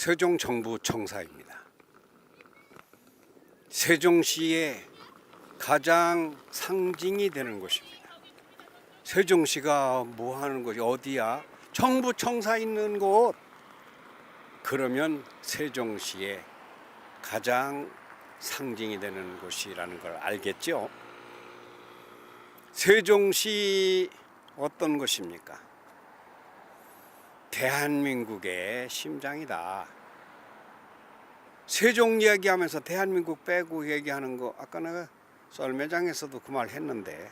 세종정부청사입니다. 세종시의 가장 상징이 되는 곳입니다. 세종시가 뭐 하는 곳이 어디야? 정부청사 있는 곳. 그러면 세종시의 가장 상징이 되는 곳이라는 걸 알겠죠? 세종시 어떤 곳입니까? 대한민국의 심장이다. 세종 이야기하면서 대한민국 빼고 얘기하는 거 아까 내가 썰매장에서도 그 말 했는데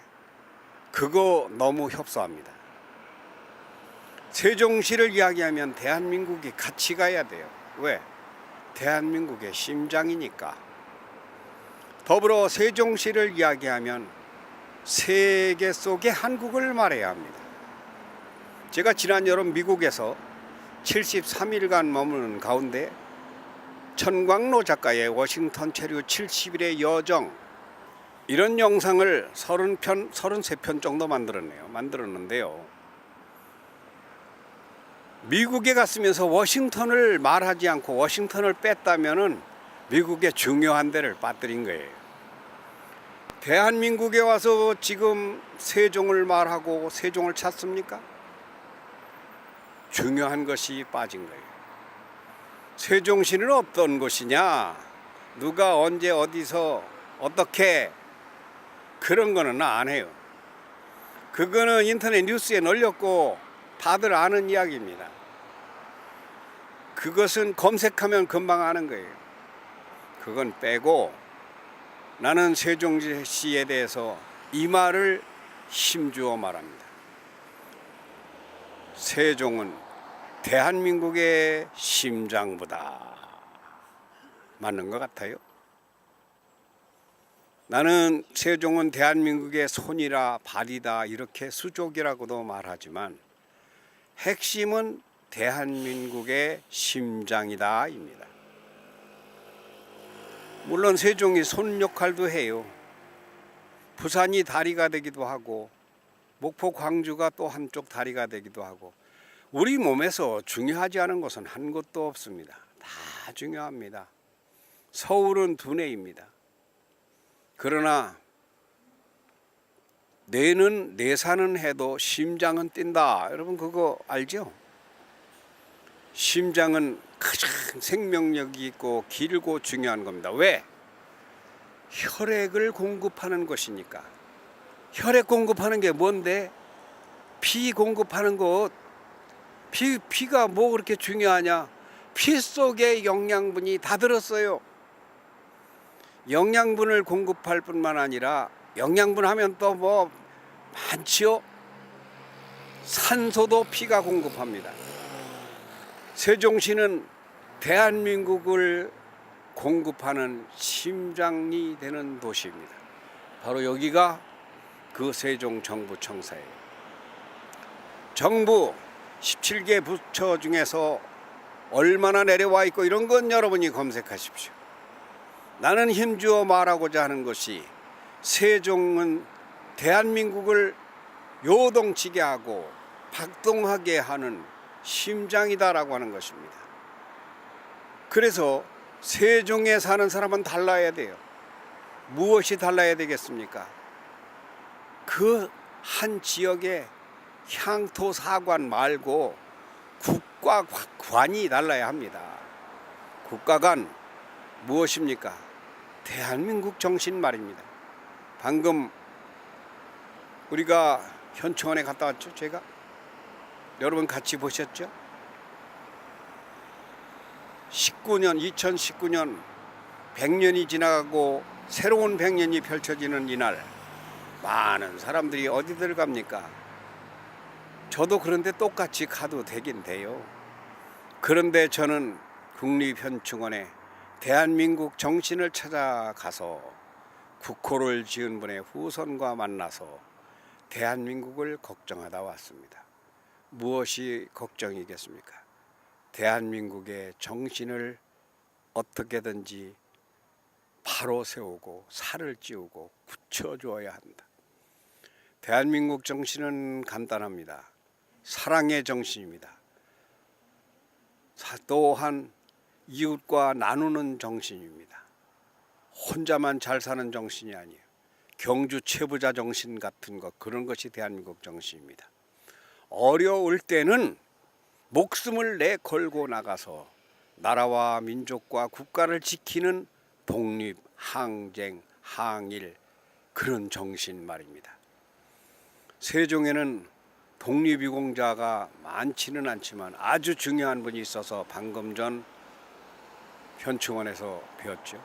그거 너무 협소합니다. 세종시를 이야기하면 대한민국이 같이 가야 돼요. 왜? 대한민국의 심장이니까. 더불어 세종시를 이야기하면 세계 속의 한국을 말해야 합니다. 제가 지난 여름 미국에서 73일간 머무는 가운데 천광로 작가의 워싱턴 체류 70일의 여정, 이런 영상을 30편, 33편 정도 만들었는데요. 미국에 갔으면서 워싱턴을 말하지 않고 워싱턴을 뺐다면은 미국의 중요한 데를 빠뜨린 거예요. 대한민국에 와서 지금 세종을 말하고 세종을 찾습니까? 중요한 것이 빠진 거예요. 세종시는 어떤 곳이냐? 누가 언제 어디서 어떻게, 그런 거는 안 해요. 그거는 인터넷 뉴스에 널렸고 다들 아는 이야기입니다. 그것은 검색하면 금방 아는 거예요. 그건 빼고 나는 세종시에 대해서 이 말을 힘주어 말합니다. 세종은 대한민국의 심장부다. 맞는 것 같아요. 나는 세종은 대한민국의 손이라 발이다 이렇게 수족이라고도 말하지만 핵심은 대한민국의 심장이다 입니다. 물론 세종이 손 역할도 해요. 부산이 다리가 되기도 하고 목포 광주가 또 한쪽 다리가 되기도 하고 우리 몸에서 중요하지 않은 것은 한 곳도 없습니다. 다 중요합니다. 서울은 두뇌입니다. 그러나 뇌는 내사는 해도 심장은 뛴다. 여러분 그거 알죠? 심장은 가장 생명력이 있고 길고 중요한 겁니다. 왜? 혈액을 공급하는 것이니까. 혈액 공급하는 게 뭔데? 피 공급하는 것. 피가 뭐 그렇게 중요하냐? 피 속에 영양분이 다 들었어요. 영양분을 공급할 뿐만 아니라 영양분 하면 또 뭐 많지요? 산소도 피가 공급합니다. 세종시는 대한민국을 공급하는 심장이 되는 도시입니다. 바로 여기가 그 세종정부청사예요. 정부 17개 부처 중에서 얼마나 내려와 있고 이런 건 여러분이 검색하십시오. 나는 힘주어 말하고자 하는 것이 세종은 대한민국을 요동치게 하고 박동하게 하는 심장이다라고 하는 것입니다. 그래서 세종에 사는 사람은 달라야 돼요. 무엇이 달라야 되겠습니까? 그 한 지역의 향토 사관 말고 국가관이 달라야 합니다. 국가관 무엇입니까? 대한민국 정신 말입니다. 방금 우리가 현충원에 갔다 왔죠. 제가 여러분 같이 보셨죠? 2019년 100년이 지나가고 새로운 100년이 펼쳐지는 이날 많은 사람들이 어디들 갑니까? 저도 그런데 똑같이 가도 되긴 돼요. 그런데 저는 국립현충원에 대한민국 정신을 찾아가서 국호를 지은 분의 후손과 만나서 대한민국을 걱정하다 왔습니다. 무엇이 걱정이겠습니까? 대한민국의 정신을 어떻게든지 바로 세우고 살을 찌우고 굳혀줘야 한다. 대한민국 정신은 간단합니다. 사랑의 정신입니다. 또한 이웃과 나누는 정신입니다. 혼자만 잘 사는 정신이 아니에요. 경주 최부자 정신 같은 것, 그런 것이 대한민국 정신입니다. 어려울 때는 목숨을 내 걸고 나가서 나라와 민족과 국가를 지키는 독립, 항쟁, 항일, 그런 정신 말입니다. 세종에는 독립유공자가 많지는 않지만 아주 중요한 분이 있어서 방금 전 현충원에서 배웠죠.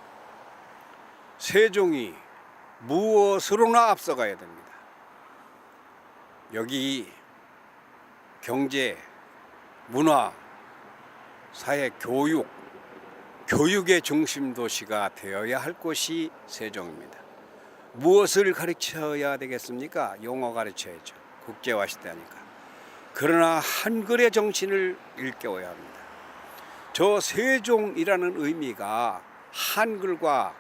세종이 무엇으로나 앞서가야 됩니다. 여기 경제, 문화, 사회, 교육의 중심 도시가 되어야 할 곳이 세종입니다. 무엇을 가르쳐야 되겠습니까? 용어 가르쳐야죠. 국제화 시대니까. 그러나 한글의 정신을 일깨워야 합니다. 저 세종이라는 의미가 한글과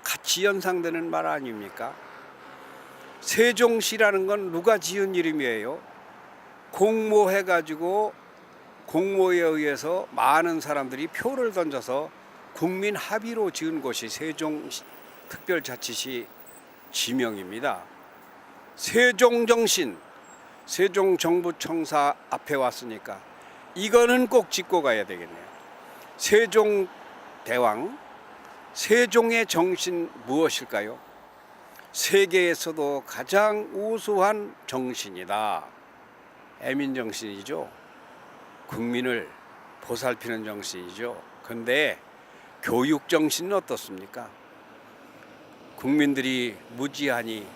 같이 연상되는 말 아닙니까? 세종시라는 건 누가 지은 이름이에요? 공모해가지고 공모에 의해서 많은 사람들이 표를 던져서 국민 합의로 지은 곳이 세종특별자치시 지명입니다. 세종정신, 세종정부청사 앞에 왔으니까 이거는 꼭 짚고 가야 되겠네요. 세종대왕, 세종의 정신 무엇일까요? 세계에서도 가장 우수한 정신이다. 애민정신이죠. 국민을 보살피는 정신이죠. 근데 교육정신은 어떻습니까? 국민들이 무지하니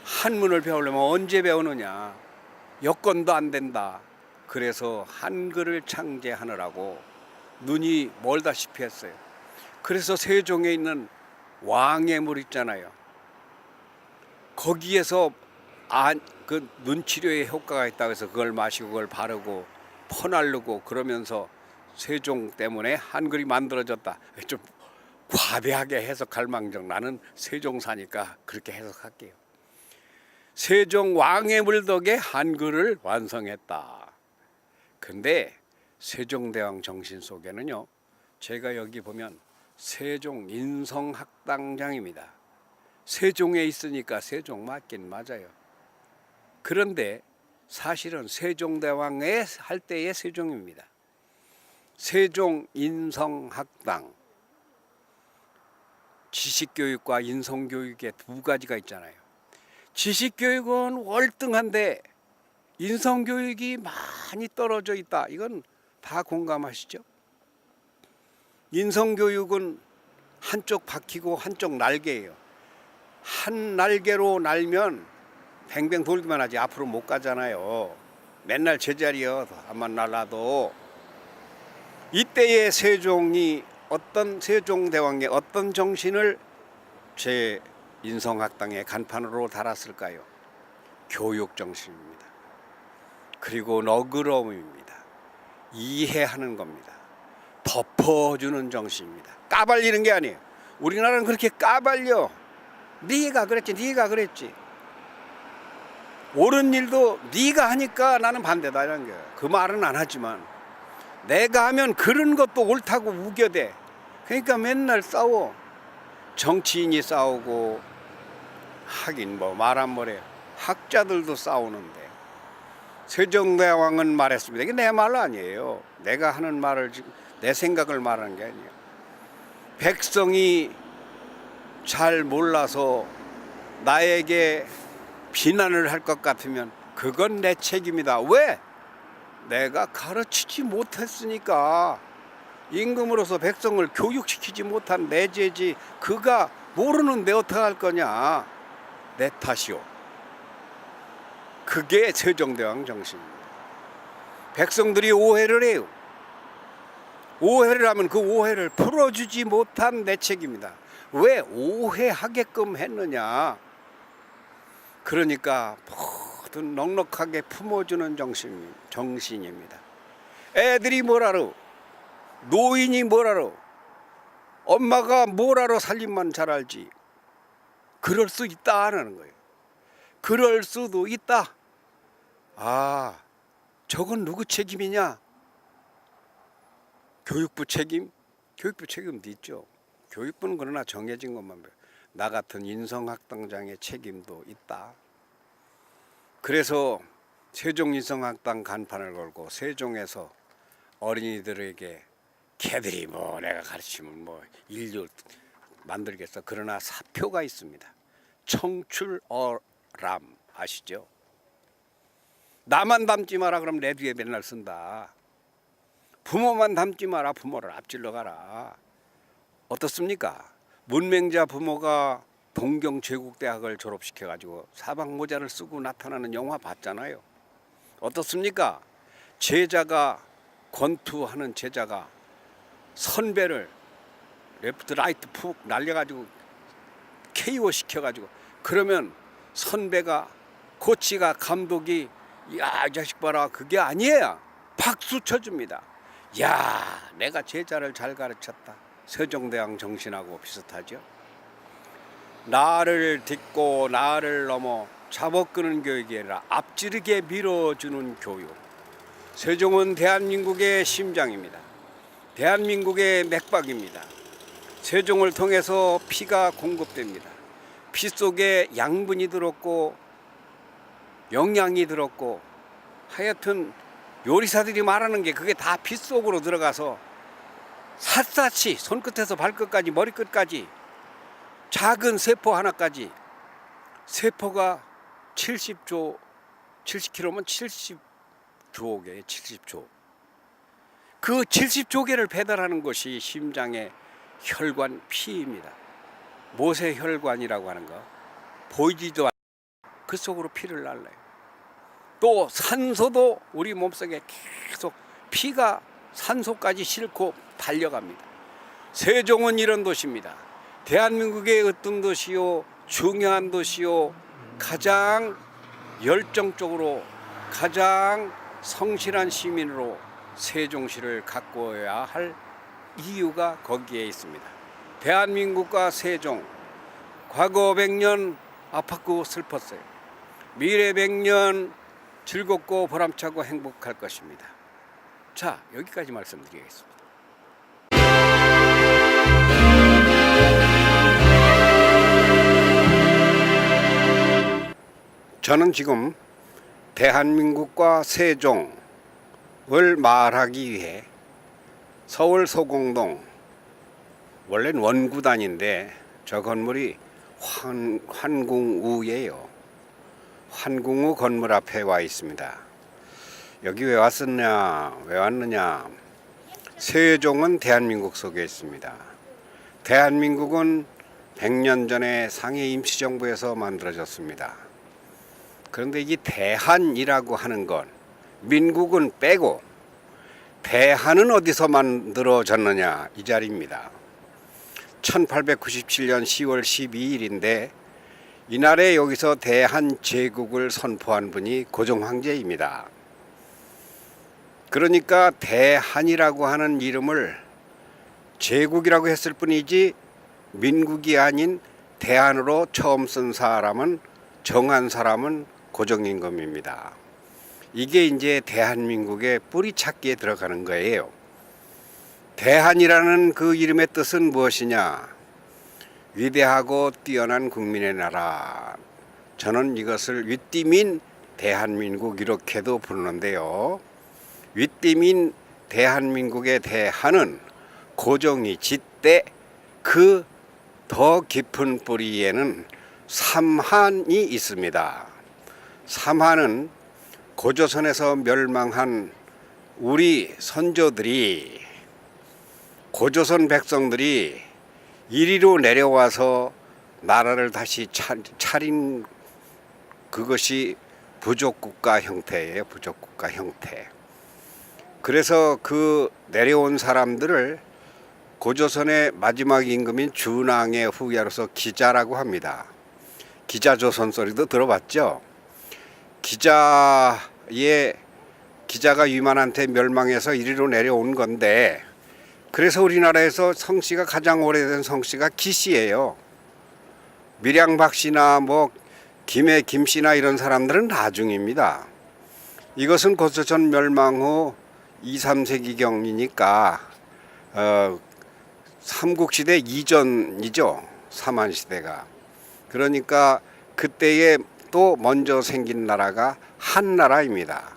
한문을 배우려면 언제 배우느냐. 여건도 안 된다. 그래서 한글을 창제하느라고 눈이 멀다시피 했어요. 그래서 세종에 있는 왕의 물 있잖아요. 거기에서 그 눈치료에 효과가 있다고 해서 그걸 마시고 그걸 바르고 퍼날르고 그러면서 세종 때문에 한글이 만들어졌다. 좀 과대하게 해석할 망정 나는 세종사니까 그렇게 해석할게요. 세종 왕의 물 덕에 한글을 완성했다. 근데 세종대왕 정신 속에는요, 제가 여기 보면 세종 인성학당장입니다. 세종에 있으니까 세종 맞긴 맞아요. 그런데 사실은 세종대왕의 할 때의 세종입니다. 세종 인성학당, 지식교육과 인성교육의 두 가지가 있잖아요. 지식교육은 월등한데 인성교육이 많이 떨어져 있다. 이건 다 공감하시죠? 인성교육은 한쪽 바퀴고 한쪽 날개예요. 한 날개로 날면 뱅뱅 돌기만 하지 앞으로 못 가잖아요. 맨날 제자리요. 한번 날라도. 이때의 세종이 세종대왕의 어떤 정신을 제 인성학당의 간판으로 달았을까요? 교육정신입니다. 그리고 너그러움입니다. 이해하는 겁니다. 덮어주는 정신입니다. 까발리는 게 아니에요. 우리나라는 그렇게 까발려. 네가 그랬지, 네가 그랬지. 옳은 일도 네가 하니까 나는 반대다 이런 거예요. 그 말은 안 하지만 내가 하면 그런 것도 옳다고 우겨대. 그러니까 맨날 싸워. 정치인이 싸우고 하긴 뭐 말 안 뭐래요. 학자들도 싸우는데 세종대왕은 말했습니다. 이게 내 말 아니에요. 내가 하는 말을 지금 내 생각을 말하는 게 아니에요. 백성이 잘 몰라서 나에게 비난을 할 것 같으면 그건 내 책임이다. 왜? 내가 가르치지 못했으니까. 임금으로서 백성을 교육시키지 못한 내 죄지. 그가 모르는데 어떡할 거냐. 내 탓이오. 그게 세종대왕 정신입니다. 백성들이 오해를 해요. 오해를 하면 그 오해를 풀어주지 못한 내 책임이다. 왜 오해하게끔 했느냐. 그러니까 모든 넉넉하게 품어주는 정신입니다. 애들이 뭐라로, 노인이 뭐라로, 엄마가 뭐라로 살림만 잘 알지. 그럴 수 있다는 거예요. 그럴 수도 있다. 아, 저건 누구 책임이냐? 교육부 책임, 교육부 책임도 있죠. 교육부는 그러나 정해진 것만 배워. 나 같은 인성학당장의 책임도 있다. 그래서 세종인성학당 간판을 걸고 세종에서 어린이들에게 걔들이 뭐 내가 가르치면 뭐 인류 만들겠어. 그러나 사표가 있습니다. 청출어람 아시죠? 나만 닮지 마라 그럼 내 뒤에 맨날 쓴다. 부모만 닮지 마라. 부모를 앞질러 가라. 어떻습니까? 문맹자 부모가 동경제국대학을 졸업시켜가지고 사방모자를 쓰고 나타나는 영화 봤잖아요. 어떻습니까? 제자가 권투하는 제자가 선배를 레프트 라이트 푹 날려가지고 KO 시켜가지고 그러면 선배가 코치가 감독이 야 이 자식 봐라 그게 아니에요. 박수 쳐줍니다. 야 내가 제자를 잘 가르쳤다. 세종대왕 정신하고 비슷하죠. 나를 딛고 나를 넘어 잡아끄는 교육이 아니라 앞지르게 밀어주는 교육. 세종은 대한민국의 심장입니다. 대한민국의 맥박입니다. 세종을 통해서 피가 공급됩니다. 피 속에 양분이 들었고 영양이 들었고 하여튼 요리사들이 말하는 게 그게 다 피 속으로 들어가서 샅샅이 손끝에서 발끝까지 머리끝까지 작은 세포 하나까지 세포가 70조 70kg면 70조 개 70조 그 70조 개를 배달하는 것이 심장의 혈관 피입니다. 모세혈관이라고 하는 거 보이지도 않고 그 속으로 피를 날려요. 또 산소도 우리 몸속에 계속 피가 산소까지 싣고 달려갑니다. 세종은 이런 도시입니다. 대한민국의 으뜸 도시요 중요한 도시요 가장 열정적으로 가장 성실한 시민으로 세종시를 가꿔야 할 이유가 거기에 있습니다. 대한민국과 세종 과거 100년 아팠고 슬펐어요. 미래 100년 즐겁고 보람차고 행복할 것입니다. 자, 여기까지 말씀드리겠습니다. 저는 지금 대한민국과 세종을 말하기 위해 서울 소공동 원래는 원구단인데 저 건물이 환궁우예요. 환궁우 건물 앞에 와 있습니다. 여기 왜 왔느냐? 세종은 대한민국 속에 있습니다. 대한민국은 100년 전에 상해 임시정부에서 만들어졌습니다. 그런데 이 대한이라고 하는 건 민국은 빼고 대한은 어디서 만들어졌느냐 이 자리입니다. 1897년 10월 12일인데 이날에 여기서 대한제국을 선포한 분이 고종황제입니다. 그러니까 대한이라고 하는 이름을 제국이라고 했을 뿐이지 민국이 아닌 대한으로 처음 쓴 사람은 정한 사람은 고종임금입니다. 이게 이제 대한민국의 뿌리 찾기에 들어가는 거예요. 대한이라는 그 이름의 뜻은 무엇이냐? 위대하고 뛰어난 국민의 나라. 저는 이것을 윗띠민 대한민국 이렇게도 부르는데요. 윗띠민 대한민국의 대한은 고종이 짓때 그 더 깊은 뿌리에는 삼한이 있습니다. 삼한은 고조선에서 멸망한 우리 선조들이 고조선 백성들이 이리로 내려와서 나라를 다시 차린 그것이 부족국가 형태예요. 부족국가 형태. 그래서 그 내려온 사람들을 고조선의 마지막 임금인 준왕의 후예로서 기자라고 합니다. 기자조선 소리도 들어봤죠? 기자가 위만한테 멸망해서 이리로 내려온 건데 그래서 우리나라에서 성씨가 가장 오래된 성씨가 기씨예요. 밀양박씨나 뭐 김해 김씨나 이런 사람들은 나중입니다. 이것은 고조선 멸망 후 2, 3세기경이니까 삼국시대 이전이죠. 삼한시대가. 그러니까 그때에 또 먼저 생긴 나라가 한나라입니다.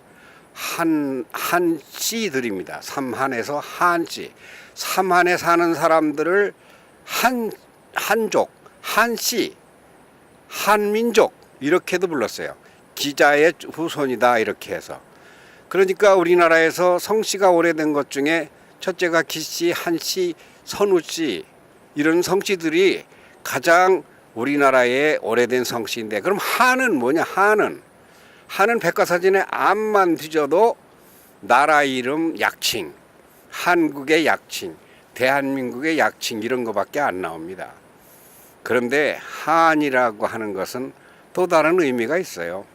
한씨들입니다. 삼한에서 한씨. 삼한에 사는 사람들을 한족, 한씨, 한민족 이렇게도 불렀어요. 기자의 후손이다 이렇게 해서. 그러니까 우리나라에서 성씨가 오래된 것 중에 첫째가 기씨, 한씨, 선우씨 이런 성씨들이 가장 우리나라의 오래된 성씨인데, 그럼 한은 뭐냐? 한은 백과사전에 암만 뒤져도 나라 이름 약칭, 한국의 약칭, 대한민국의 약칭 이런 거밖에 안 나옵니다. 그런데 한이라고 하는 것은 또 다른 의미가 있어요.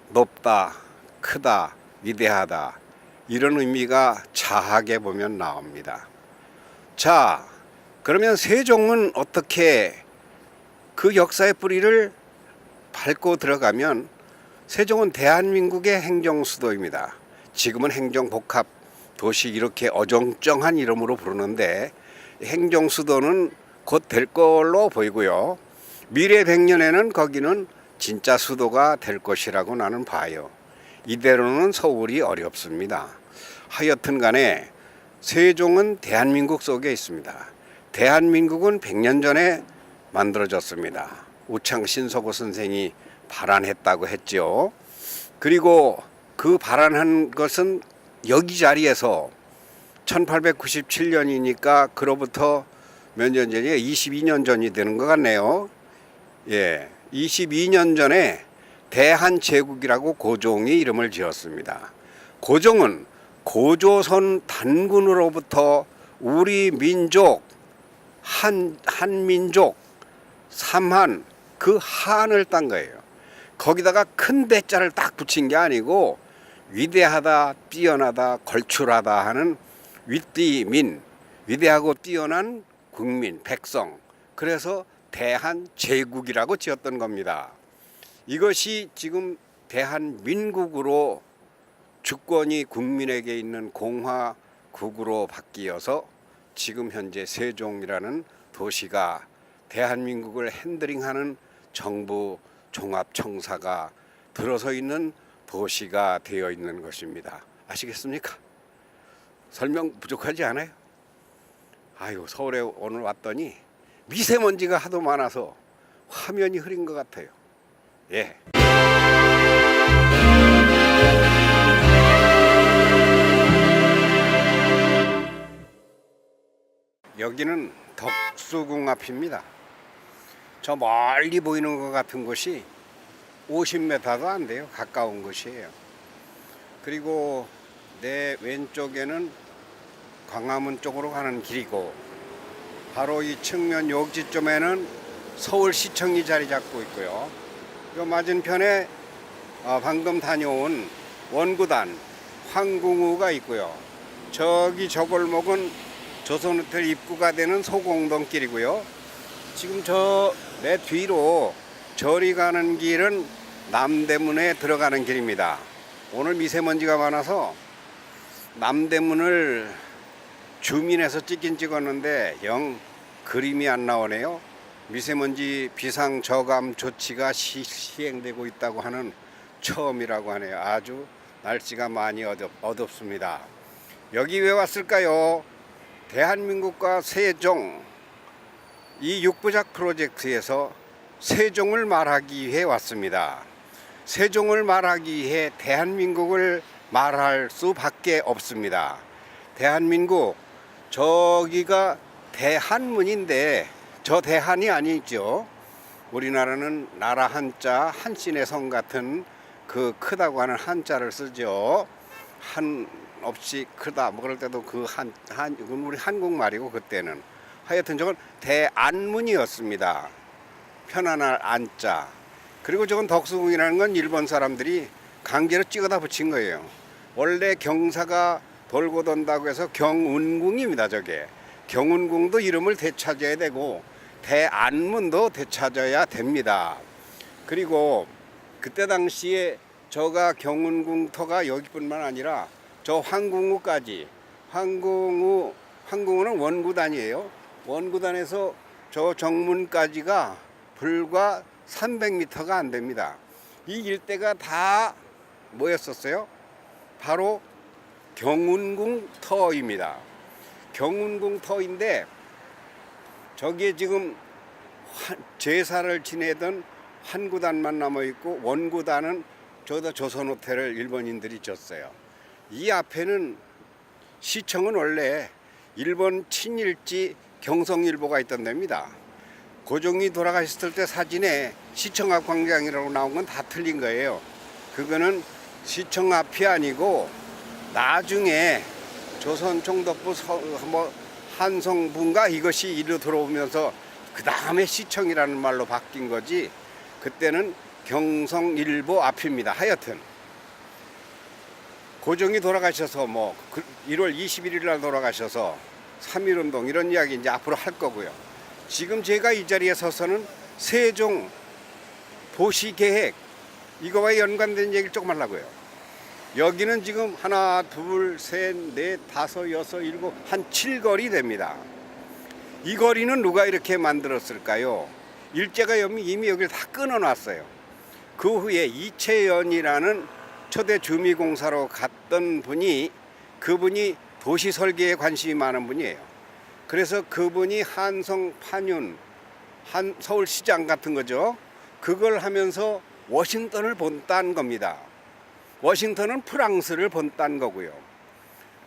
높다, 크다, 위대하다 이런 의미가 자학에 보면 나옵니다. 자, 그러면 세종은 어떻게 그 역사의 뿌리를 밟고 들어가면, 세종은 대한민국의 행정수도입니다. 지금은 행정복합 도시 이렇게 어정쩡한 이름으로 부르는데, 행정수도는 곧 될 걸로 보이고요. 미래 100년에는 거기는 진짜 수도가 될 것이라고 나는 봐요. 이대로는 서울이 어렵습니다. 하여튼 간에 세종은 대한민국 속에 있습니다. 대한민국은 100년 전에 만들어졌습니다. 우창 신서구 선생이 발안했다고 했죠. 그리고 그 발안한 것은 여기 자리에서 1897년이니까 그로부터 몇 년 전이에요? 22년 전이 되는 것 같네요. 예, 22년 전에 대한제국이라고 고종이 이름을 지었습니다. 고종은 고조선 단군으로부터 우리 민족 한민족 삼한 그 한을 딴 거예요. 거기다가 큰 대자를 딱 붙인 게 아니고 위대하다, 뛰어나다, 걸출하다 하는 위띠민, 위대하고 뛰어난 국민, 백성. 그래서 대한제국이라고 지었던 겁니다. 이것이 지금 대한민국으로 주권이 국민에게 있는 공화국으로 바뀌어서 지금 현재 세종이라는 도시가 대한민국을 핸들링하는 정부 종합청사가 들어서 있는 도시가 되어 있는 것입니다. 아시겠습니까? 설명 부족하지 않아요? 아유, 서울에 오늘 왔더니 미세먼지가 하도 많아서 화면이 흐린 것 같아요. 예. 여기는 덕수궁 앞입니다. 저 멀리 보이는 것 같은 곳이 50m도 안 돼요. 가까운 곳이에요. 그리고 내 왼쪽에는 광화문 쪽으로 가는 길이고, 바로 이 측면 욕지점에는 서울시청이 자리 잡고 있고요. 이 맞은편에 방금 다녀온 원구단 황궁우가 있고요. 저기 저 골목은 조선호텔 입구가 되는 소공동길이고요. 지금 저 내 뒤로 저리 가는 길은 남대문에 들어가는 길입니다. 오늘 미세먼지가 많아서 남대문을 줌인해서 찍긴 찍었는데 영 그림이 안 나오네요. 미세먼지 비상 저감 조치가 시행되고 있다고 하는 처음이라고 하네요. 아주 날씨가 많이 어둡습니다. 여기 왜 왔을까요? 대한민국과 세종, 이 6부작 프로젝트에서 세종을 말하기 위해 왔습니다. 세종을 말하기 위해 대한민국을 말할 수밖에 없습니다. 대한민국, 저기가 대한문인데 저 대한이 아니죠. 우리나라는 나라 한자, 한신의 성 같은 그 크다고 하는 한자를 쓰죠. 한 없이 크다 뭐 그럴 때도 그 그건 우리 한국말이고, 그때는 하여튼 저건 대안문이었습니다. 편안할 안자. 그리고 저건 덕수궁이라는 건 일본 사람들이 강제로 찍어다 붙인 거예요. 원래 경사가 돌고 돈다고 해서 경운궁입니다. 저게 경운궁도 이름을 되찾아야 되고 대안문도 되찾아야 됩니다. 그리고 그때 당시에 저가 경운궁터가 여기뿐만 아니라 저 황궁우까지, 황궁은 원구단이에요. 원구단에서 저 정문까지가 불과 300m가 안 됩니다. 이 일대가 다 뭐였었어요? 바로 경운궁 터입니다. 경운궁 터인데 저기에 지금 제사를 지내던 한구단만 남아있고 원구단은 저기다 조선호텔을 일본인들이 졌어요. 이 앞에는 시청은 원래 일본 친일지 경성일보가 있던 데입니다. 고종이 돌아가셨을 때 사진에 시청 앞 광장이라고 나온 건 다 틀린 거예요. 그거는 시청 앞이 아니고 나중에 조선 총독부 한성부인가 이것이 이리로 들어오면서 그 다음에 시청이라는 말로 바뀐 거지, 그때는 경성일보 앞입니다. 하여튼 고종이 돌아가셔서 1월 21일 날 돌아가셔서 3.1운동 이런 이야기 이제 앞으로 할 거고요. 지금 제가 이 자리에 서서는 세종 도시계획 이거와 연관된 얘기를 조금 하려고요. 여기는 지금 하나, 둘, 셋, 넷, 다섯, 여섯, 일곱, 한 7거리 됩니다. 이 거리는 누가 이렇게 만들었을까요? 일제가 이미 여기를 다 끊어놨어요. 그 후에 이채연이라는 초대 주미공사로 갔던 분이, 그분이 도시 설계에 관심이 많은 분이에요. 그래서 그분이 한성, 판윤, 서울시장 같은 거죠. 그걸 하면서 워싱턴을 본딴 겁니다. 워싱턴은 프랑스를 본딴 거고요.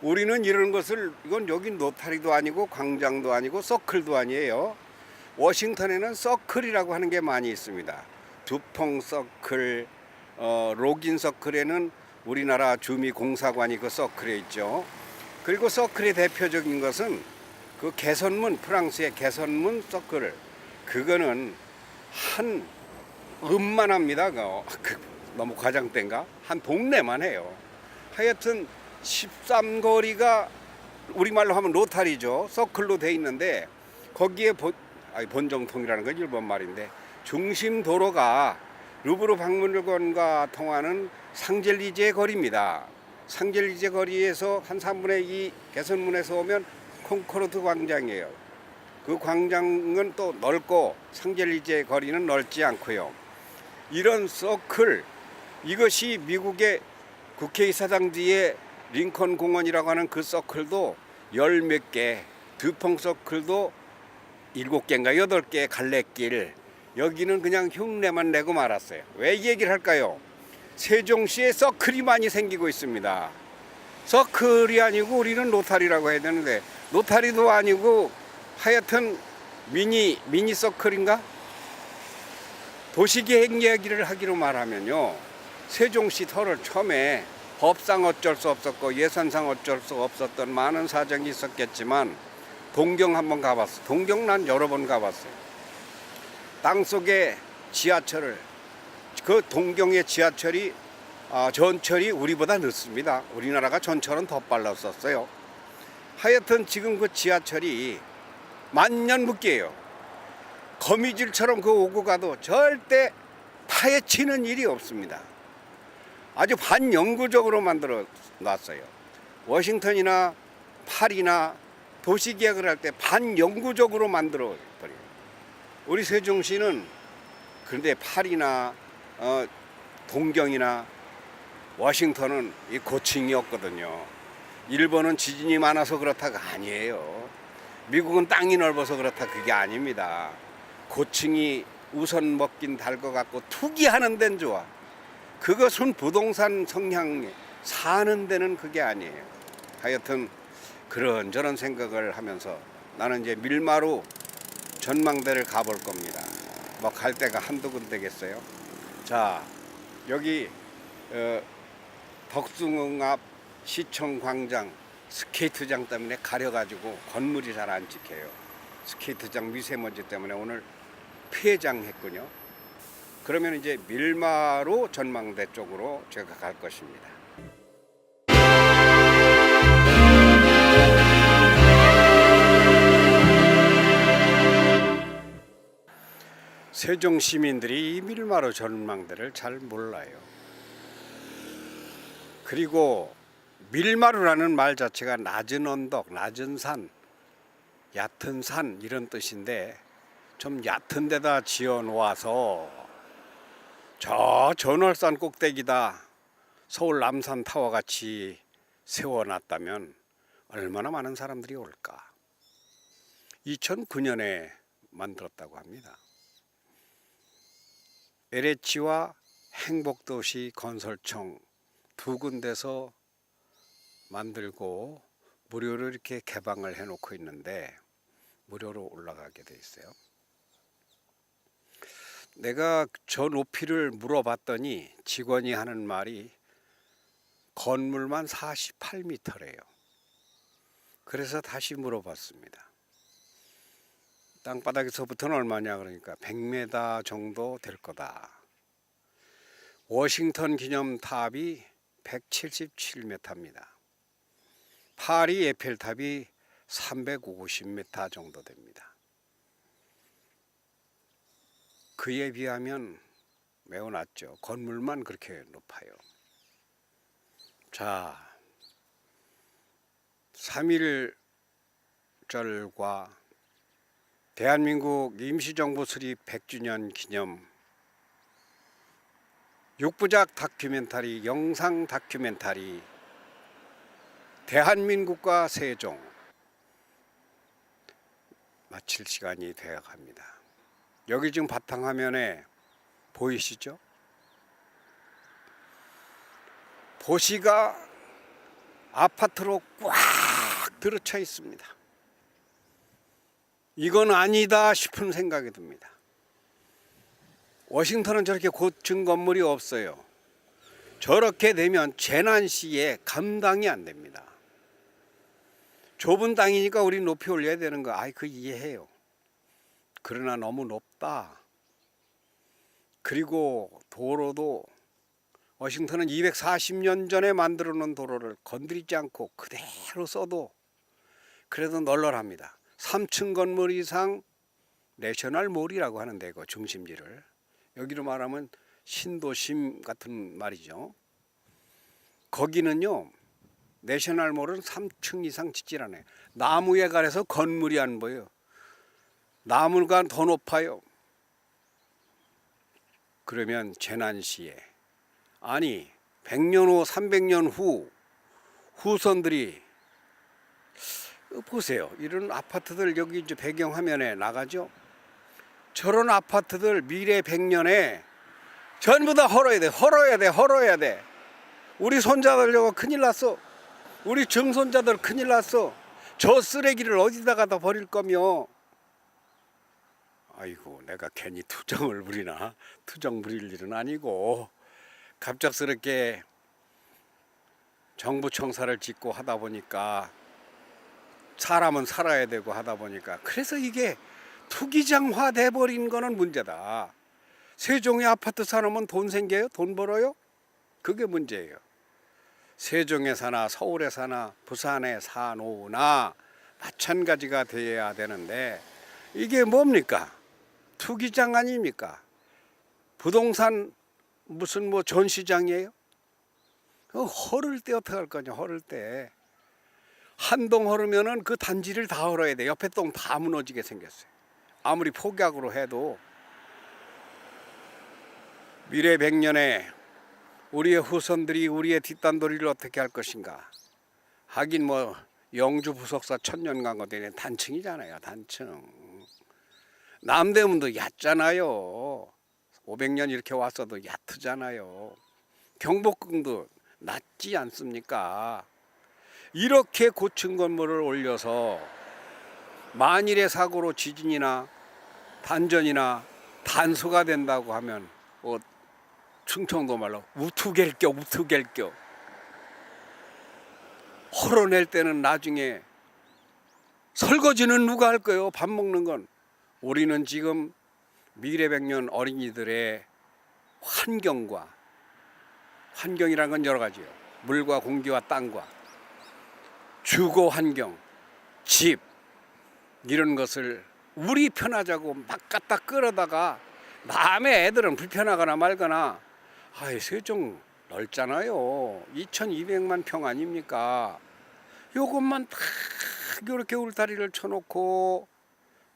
우리는 이런 것을, 이건 여기 노타리도 아니고 광장도 아니고 서클도 아니에요. 워싱턴에는 서클이라고 하는 게 많이 있습니다. 두퐁 서클, 로긴 서클에는 우리나라 주미공사관이 그 서클에 있죠. 그리고 서클의 대표적인 것은 그 개선문, 프랑스의 개선문 서클, 그거는 한 읍만 합니다. 너무 과장된가? 한 동네만 해요. 하여튼 13거리가 우리말로 하면 로타리죠. 서클로 돼 있는데 거기에 본정통이라는 건 일본 말인데 중심 도로가 루브르 박물관과 통하는 상젤리제 거리입니다. 상젤리제 거리에서 한 3분의 2 개선문에서 오면 콩코르드 광장이에요. 그 광장은 또 넓고 상젤리제 거리는 넓지 않고요. 이런 서클, 이것이 미국의 국회의사당 뒤에 링컨 공원이라고 하는 그 서클도 열 몇 개, 드퐁 서클도 7개인가 8개 갈래길, 여기는 그냥 흉내만 내고 말았어요. 왜 이 얘기를 할까요? 세종시에 서클이 많이 생기고 있습니다. 서클이 아니고 우리는 로타리라고 해야 되는데 로타리도 아니고 하여튼 미니 서클인가? 도시계획 이야기를 하기로 말하면요, 세종시 터를 처음에 법상 어쩔 수 없었고 예산상 어쩔 수 없었던 많은 사정이 있었겠지만 동경 한번 가봤어. 동경 난 여러 번 가봤어요. 땅속에 지하철을, 그 동경의 지하철이 전철이 우리보다 늦습니다. 우리나라가 전철은 더 빨랐었어요. 하여튼 지금 그 지하철이 만년묵기예요. 거미줄처럼 그 오고 가도 절대 파헤치는 일이 없습니다. 아주 반영구적으로 만들어 놨어요. 워싱턴이나 파리나 도시계획을 할 때 반영구적으로 만들어 버려요. 우리 세종시는 그런데 파리나 동경이나 워싱턴은 이 고층이었거든요. 일본은 지진이 많아서 그렇다가 아니에요. 미국은 땅이 넓어서 그렇다, 그게 아닙니다. 고층이 우선 먹긴 달 것 같고 투기하는 데는 좋아. 그것은 부동산 성향, 사는 데는 그게 아니에요. 하여튼 그런저런 생각을 하면서 나는 이제 밀마루 전망대를 가볼 겁니다. 뭐 갈 데가 한두 군데겠어요. 자, 여기 덕숭응 앞 시청 광장 스케이트장 때문에 가려가지고 건물이 잘 안 찍혀요. 스케이트장 미세먼지 때문에 오늘 폐장했군요. 그러면 이제 밀마루 전망대 쪽으로 제가 갈 것입니다. 세종 시민들이 이 밀마루 전망대를 잘 몰라요. 그리고 밀마루라는 말 자체가 낮은 언덕, 낮은 산, 얕은 산 이런 뜻인데 좀 얕은 데다 지어 놓아서 저 전월산 꼭대기다 서울 남산 타워 같이 세워놨다면 얼마나 많은 사람들이 올까. 2009년에 만들었다고 합니다. LH와 행복도시 건설청 두 군데서 만들고 무료로 이렇게 개방을 해놓고 있는데 무료로 올라가게 돼 있어요. 내가 저 높이를 물어봤더니 직원이 하는 말이 건물만 48m래요. 그래서 다시 물어봤습니다. 땅바닥에서부터는 얼마냐 그러니까 100m 정도 될 거다. 워싱턴 기념탑이 177m입니다. 파리 에펠탑이 350m 정도 됩니다. 그에 비하면 매우 낮죠. 건물만 그렇게 높아요. 자, 3.1절과 대한민국 임시정부 수립 100주년 기념 6부작 다큐멘터리, 영상 다큐멘터리 대한민국과 세종 마칠 시간이 되어 갑니다. 여기 지금 바탕화면에 보이시죠? 도시가 아파트로 꽉 들어차 있습니다. 이건 아니다 싶은 생각이 듭니다. 워싱턴은 저렇게 고층 건물이 없어요. 저렇게 되면 재난 시에 감당이 안 됩니다. 좁은 땅이니까 우리 높이 올려야 되는 거, 그 이해해요. 그러나 너무 높다. 그리고 도로도 워싱턴은 240년 전에 만들어 놓은 도로를 건드리지 않고 그대로 써도 그래도 널널합니다. 3층 건물 이상 내셔널몰이라고 하는데 그 중심지를 여기로 말하면 신도심 같은 말이죠. 거기는요 내셔널몰은 3층 이상 짓질 않아요. 나무에 가려서 건물이 안 보여요. 나무가 더 높아요. 그러면 재난 시에 100년 후 300년 후 후손들이 보세요. 이런 아파트들 여기 이제 배경화면에 나가죠. 저런 아파트들 미래 100년에 전부 다 헐어야 돼. 우리 손자들 저거 큰일 났어. 우리 증손자들 큰일 났어. 저 쓰레기를 어디다가 다 버릴 거며. 아이고, 내가 괜히 투정을 부리나? 투정 부릴 일은 아니고 갑작스럽게 정부 청사를 짓고 하다 보니까 사람은 살아야 되고 하다 보니까 그래서 이게 투기장화 돼버린 거는 문제다. 세종에 아파트 사놓으면 돈 생겨요? 돈 벌어요? 그게 문제예요. 세종에 사나 서울에 사나 부산에 사노나 마찬가지가 돼야 되는데 이게 뭡니까? 투기장 아닙니까? 부동산 무슨 전시장이에요? 헐을 때 어떻게 할 거냐? 헐을 때 한 동 헐으면은 그 단지를 다 헐어야 돼. 옆에 동 다 무너지게 생겼어요. 아무리 폭약으로 해도 미래 100년에 우리의 후손들이 우리의 뒷단도리를 어떻게 할 것인가? 하긴 영주 부속사 천년강거대는 단층이잖아요. 단층. 남대문도 얕잖아요. 500년 이렇게 왔어도 얕잖아요. 경복궁도 낮지 않습니까? 이렇게 고층 건물을 올려서 만일의 사고로 지진이나 단전이나 단수가 된다고 하면 충청도 말로 우투갤겨 헐어낼 때는 나중에 설거지는 누가 할 거예요? 밥 먹는 건. 우리는 지금 미래 100년 어린이들의 환경이란 건 여러 가지예요. 물과 공기와 땅과 주거 환경, 집 이런 것을 우리 편하자고 막 갖다 끌어다가 남의 애들은 불편하거나 말거나 세종 넓잖아요. 2200만 평 아닙니까? 요것만 다 이렇게 울타리를 쳐놓고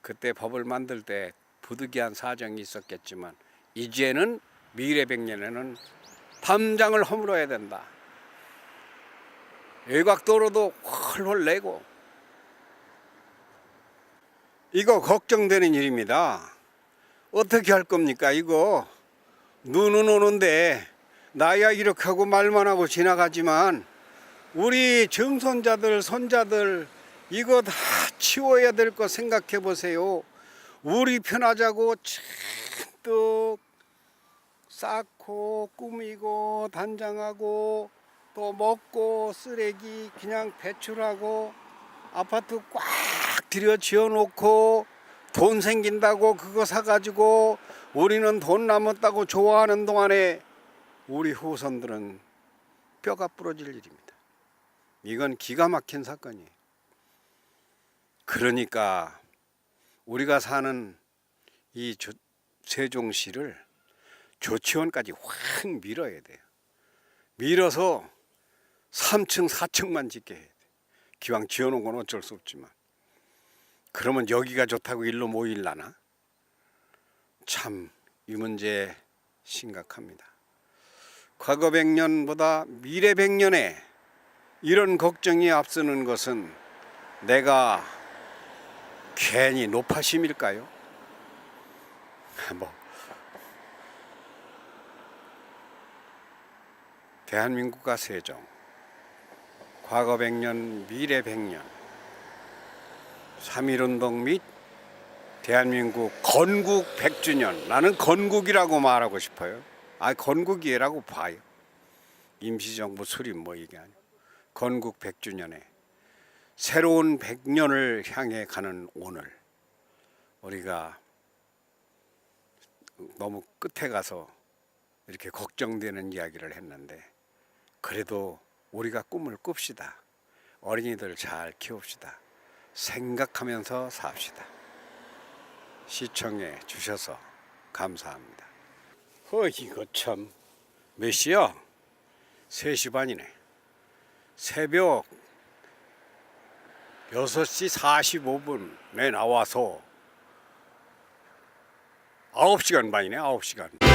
그때 법을 만들 때 부득이한 사정이 있었겠지만 이제는 미래 100년에는 담장을 허물어야 된다. 외곽도로도 훨훨 내고 이거 걱정되는 일입니다. 어떻게 할 겁니까? 이거 눈은 오는데 나야 이렇게 하고 말만 하고 지나가지만 우리 증손자들 손자들 이거 다 치워야 될 거 생각해 보세요. 우리 편하자고 잔뜩 쌓고 꾸미고 단장하고 또 먹고 쓰레기 그냥 배출하고 아파트 꽉 들여 지어놓고 돈 생긴다고 그거 사가지고 우리는 돈 남았다고 좋아하는 동안에 우리 후손들은 뼈가 부러질 일입니다. 이건 기가 막힌 사건이에요. 그러니까 우리가 사는 이 세종시를 조치원까지 확 밀어야 돼요. 밀어서 3층 4층만 짓게 해야 돼. 기왕 지어놓은 건 어쩔 수 없지만 그러면 여기가 좋다고 일로 모일라나? 참 이 문제 심각합니다. 과거 100년보다 미래 100년에 이런 걱정이 앞서는 것은 내가 괜히 노파심일까요? 대한민국과 세종 과거 100년 미래 100년 3.1운동 및 대한민국 건국 100주년 나는 건국이라고 말하고 싶어요. 건국이라고 봐요. 임시정부 수립 이게 아니고 건국 100주년에 새로운 100년을 향해 가는 오늘 우리가 너무 끝에 가서 이렇게 걱정되는 이야기를 했는데 그래도 우리가 꿈을 꿉시다. 어린이들 잘 키웁시다. 생각하면서 삽시다. 시청해 주셔서 감사합니다. 이거 참 몇 시야? 3시 반이네. 새벽 6시 45분에 나와서 9시간 반이네. 9시간.